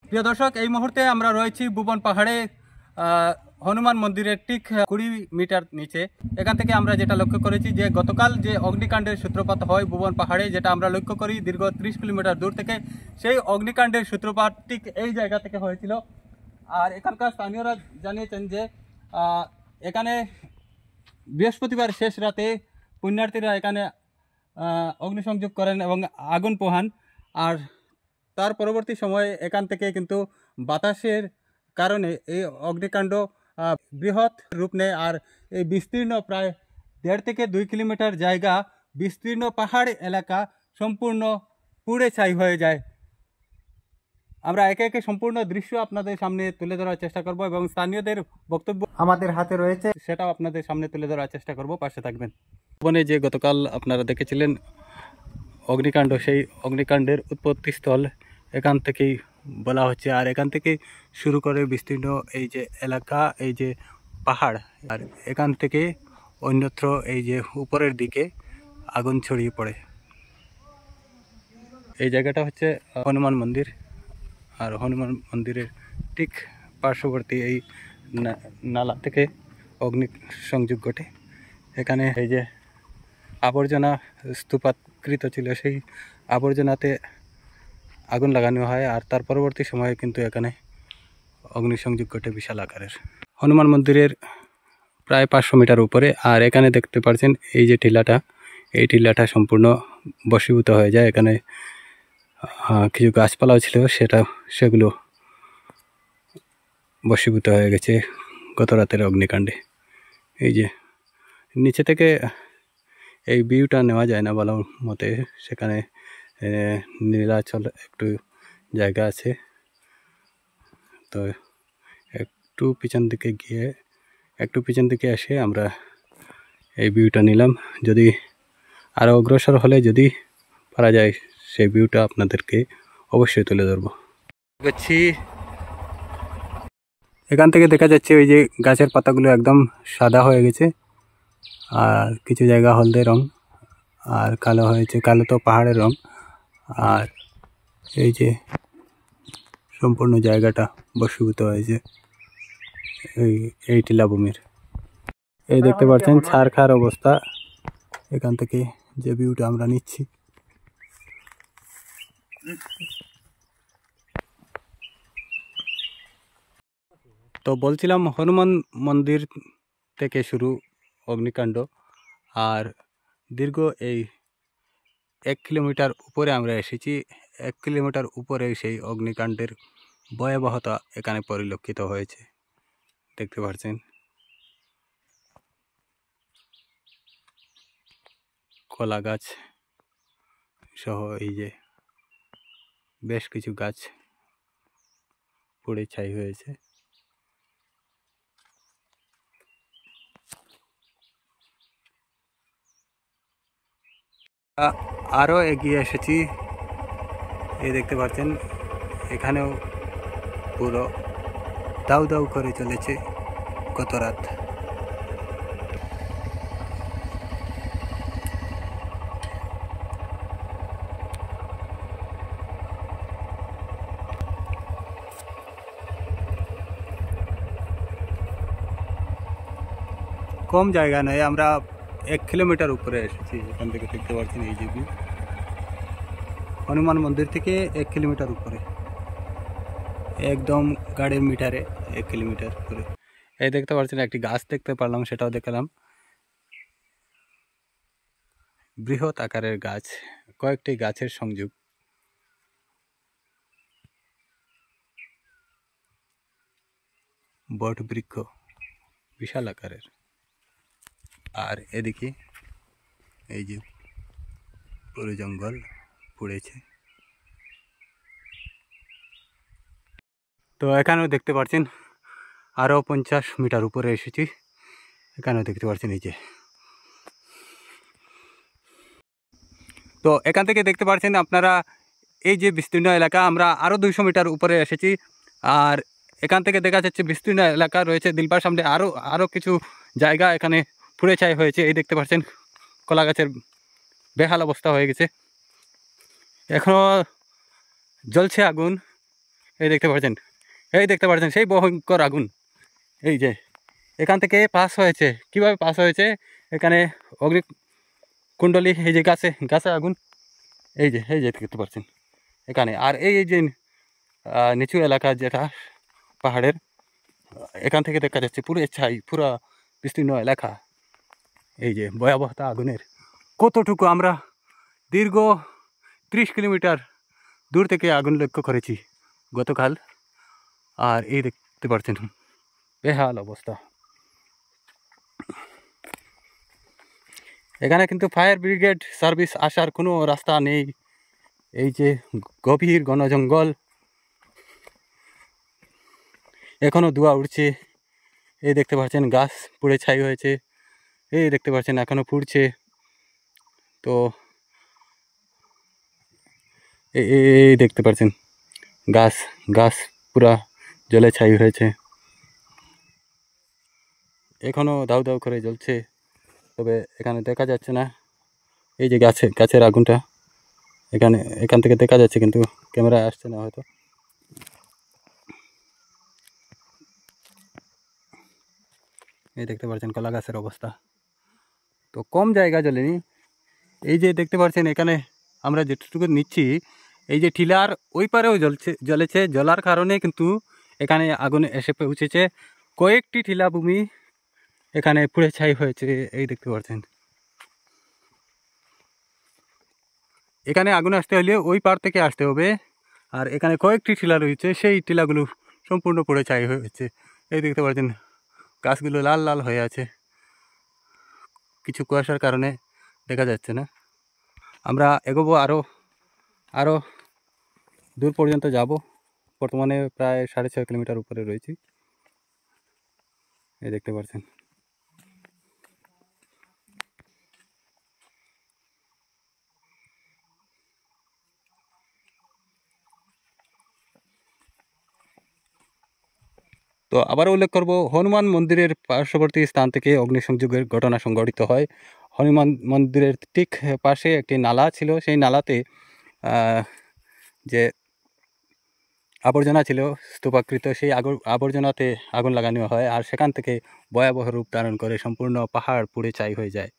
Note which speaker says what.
Speaker 1: প্রিয় দর্শক, এই মুহূর্তে আমরা রয়েছি ভুবন পাহাড়ে হনুমান মন্দিরের ঠিক 20 মিটার নিচে। এখান থেকে আমরা যেটা লক্ষ্য করেছি যে গতকাল যে অগ্নিকাণ্ডের সূত্রপাত হয় ভুবন পাহাড়ে, যেটা আমরা লক্ষ্য করি দীর্ঘ 30 কিলোমিটার দূর থেকে, সেই অগ্নিকাণ্ডের সূত্রপাত ঠিক এই জায়গা থেকে হয়েছিল। আর এখানকার স্থানীয়রা জানিয়েছেন যে এখানে বৃহস্পতিবার শেষ রাতে পুণ্যার্থীরা এখানে অগ্নিসংযোগ করেন এবং আগুন পোহান। আর তার পরবর্তী সময়ে এখান থেকে কিন্তু বাতাসের কারণে এই অগ্নিকাণ্ড বৃহৎ রূপ নেয়। আর এই বিস্তীর্ণ প্রায় 1.5 থেকে 2 কিলোমিটার জায়গা, বিস্তীর্ণ পাহাড় এলাকা সম্পূর্ণ পুড়ে ছাই হয়ে যায়। আমরা একে একে সম্পূর্ণ দৃশ্য আপনাদের সামনে তুলে ধরার চেষ্টা করব এবং স্থানীয়দের বক্তব্য আমাদের হাতে রয়েছে, সেটাও আপনাদের সামনে তুলে ধরার চেষ্টা করব। পাশে থাকবেন। ভুবনে যে গতকাল আপনারা দেখেছিলেন অগ্নিকাণ্ড, সেই অগ্নিকাণ্ডের উৎপত্তিস্থল এখান থেকেই বলা হচ্ছে। আর এখান থেকে শুরু করে বিস্তীর্ণ এই যে এলাকা, এই যে পাহাড়, আর এখান থেকে অন্যত্র এই যে উপরের দিকে আগুন ছড়িয়ে পড়ে। এই জায়গাটা হচ্ছে হনুমান মন্দির। আর হনুমান মন্দিরের ঠিক পার্শ্ববর্তী এই নালা থেকে অগ্নি সংযোগ ঘটে। এখানে এই যে আবর্জনা স্তূপাকৃত ছিল, সেই আবর্জনাতে আগুন লাগানো হয়। আর তার পরবর্তী সময়ে কিন্তু এখানে অগ্নিসংযোগ ঘটে বিশাল আকারের। হনুমান মন্দিরের প্রায় 500 মিটার উপরে। আর এখানে দেখতে পাচ্ছেন এই যে টিলাটা, এই টিলাটা সম্পূর্ণ বশীভূত হয়ে যায়। এখানে কিছু গাছপালাও ছিল, সেগুলো বশীভূত হয়ে গেছে গত রাতের অগ্নিকাণ্ডে। এই যে নিচে থেকে এই ভিউটা নেওয়া যায় না ভালো মতে, সেখানে নীলাচল একটু জায়গা আছে। তো একটু পিছন দিকে এসে আমরা এই ভিউটা নিলাম। যদি আরও অগ্রসর হলে যদি পারা যায় সেই ভিউটা আপনাদেরকে অবশ্যই তুলে ধরবো। এখান থেকে দেখা যাচ্ছে ওই যে গাছের পাতাগুলো একদম সাদা হয়ে গেছে, আর কিছু জায়গা হলদে রং, আর কালো হয়েছে, কালো তো পাহাড়ের রং। আর এই যে সম্পূর্ণ জায়গাটা বশীভূত হয়েছে এই টিলাভূমির। এই দেখতে পাচ্ছেন ছারখার অবস্থা। এখান থেকে যে ভিউটা আমরা নিচ্ছি, তো বলছিলাম হনুমান মন্দির থেকে শুরু অগ্নিকাণ্ড। আর দীর্ঘ এই 1 কিলোমিটার উপরে আমরা এসেছি। 1 কিলোমিটার উপরে সেই অগ্নিকাণ্ডের ভয়াবহতা এখানে পরিলক্ষিত হয়েছে। দেখতে পাচ্ছেন কলা গাছ সহ এই যে বেশ কিছু গাছ পুড়ে ছাই হয়েছে। আরও এগিয়ে এসেছি। এই দেখতে পাচ্ছেন এখানেও পুরো দাউ দাউ করে চলেছে গত রাত। কম জায়গা নয়, আমরা 1 কিলোমিটার উপরে এসেছি। এখান থেকে দেখতে পাচ্ছেন এই যে হনুমান মন্দির থেকে 1 কিলোমিটার উপরে, একদম গাড়ির মিটারে 1 কিলোমিটার উপরে। এই দেখতে পাচ্ছেন একটি গাছ দেখতে পারলাম, সেটাও দেখলাম। বৃহৎ আকারের গাছ, কয়েকটি গাছের সংযোগ। বট বৃক্ষ বিশাল আকারের। আর এদিকে এই যে পুরো জঙ্গল পুড়েছে। তো এখানেও দেখতে পাচ্ছেন আরও 50 মিটার উপরে এসেছি। এখানেও দেখতে পাচ্ছেন এই যে। তো এখান থেকে দেখতে পাচ্ছেন আপনারা এই যে বিস্তীর্ণ এলাকা, আমরা আরও 200 মিটার উপরে এসেছি। আর এখান থেকে দেখা যাচ্ছে বিস্তীর্ণ এলাকা রয়েছে। দিলবার সামনে আরও কিছু জায়গা এখানে পুড়ে ছাই হয়েছে। এই দেখতে পাচ্ছেন কলা গাছের বেহাল অবস্থা হয়ে গেছে, এখনও জ্বলছে আগুন। এই দেখতে পাচ্ছেন সেই ভয়ঙ্কর আগুন। এই যে এখান থেকে পাস হয়েছে, কিভাবে পাস হয়েছে, এখানে অগ্নিকুণ্ডলী, এই যে গাছে আগুন, এই যে দেখতে পাচ্ছেন এখানে। আর এই যে নিচু এলাকা যেটা পাহাড়ের, এখান থেকে দেখা যাচ্ছে পুরো ছাই, পুরো বিস্তীর্ণ এলাকা। এই যে ভয়াবহতা আগুনের, কতটুকু আমরা দীর্ঘ 30 কিলোমিটার দূর থেকে আগুন লক্ষ্য করেছি গতকাল। আর এই দেখতে পাচ্ছেন বেহাল অবস্থা। এখানে কিন্তু ফায়ার ব্রিগেড সার্ভিস আসার কোনো রাস্তা নেই। এই যে গভীর ঘন জঙ্গল, এখনও ধোঁয়া উঠছে। এই দেখতে পাচ্ছেন গাছ পুড়ে ছাই হয়েছে, এই দেখতে পাচ্ছেন এখনও পুড়ছে। তো এই দেখতে পাচ্ছেন গাছ পুরা জলে ছাই হয়েছে, এখনও দাউ দাউ করে জ্বলছে, তবে এখানে দেখা যাচ্ছে না। এই যে গাছের আগুনটা এখান থেকে দেখা যাচ্ছে, কিন্তু ক্যামেরায় আসছে না হয়তো। এই দেখতে পাচ্ছেন কলা গাছের অবস্থা, তো কম জায়গা জ্বলেনি। এই যে দেখতে পাচ্ছেন এখানে আমরা যেটুকু নিচ্ছি, এই যে টিলার ওই পারেও জ্বলেছে, জ্বলার কারণে কিন্তু এখানে আগুন এসে পৌঁছেছে। কয়েকটি টিলা ভূমি এখানে পুড়ে ছাই হয়েছে, এই দেখতে পাচ্ছেন। এখানে আগুন আসতে হলে ওই পার থেকে আসতে হবে, আর এখানে কয়েকটি টিলা রয়েছে, সেই টিলাগুলো সম্পূর্ণ পুড়ে ছাই হয়েছে। এই দেখতে পাচ্ছেন গাছগুলো লাল লাল হয়ে আছে, কিছু কুয়াশার কারণে দেখা যাচ্ছে না। আমরা এগোবো, আরও দূর পর্যন্ত যাব। বর্তমানে প্রায় 6.5 কিলোমিটার উপরে রয়েছি, এই দেখতে পাচ্ছেন। তো আবারও উল্লেখ করব, হনুমান মন্দিরের পার্শ্ববর্তী স্থান থেকে অগ্নিসংযোগের ঘটনা সংঘটিত হয়। হনুমান মন্দিরের ঠিক পাশে একটি নালা ছিল, সেই নালাতে যে আবর্জনা ছিল স্তূপাকৃত, সেই আবর্জনাতে আগুন লাগানো হয়, আর সেখান থেকে ভয়াবহ রূপ ধারণ করে সম্পূর্ণ পাহাড় পুড়ে ছাই হয়ে যায়।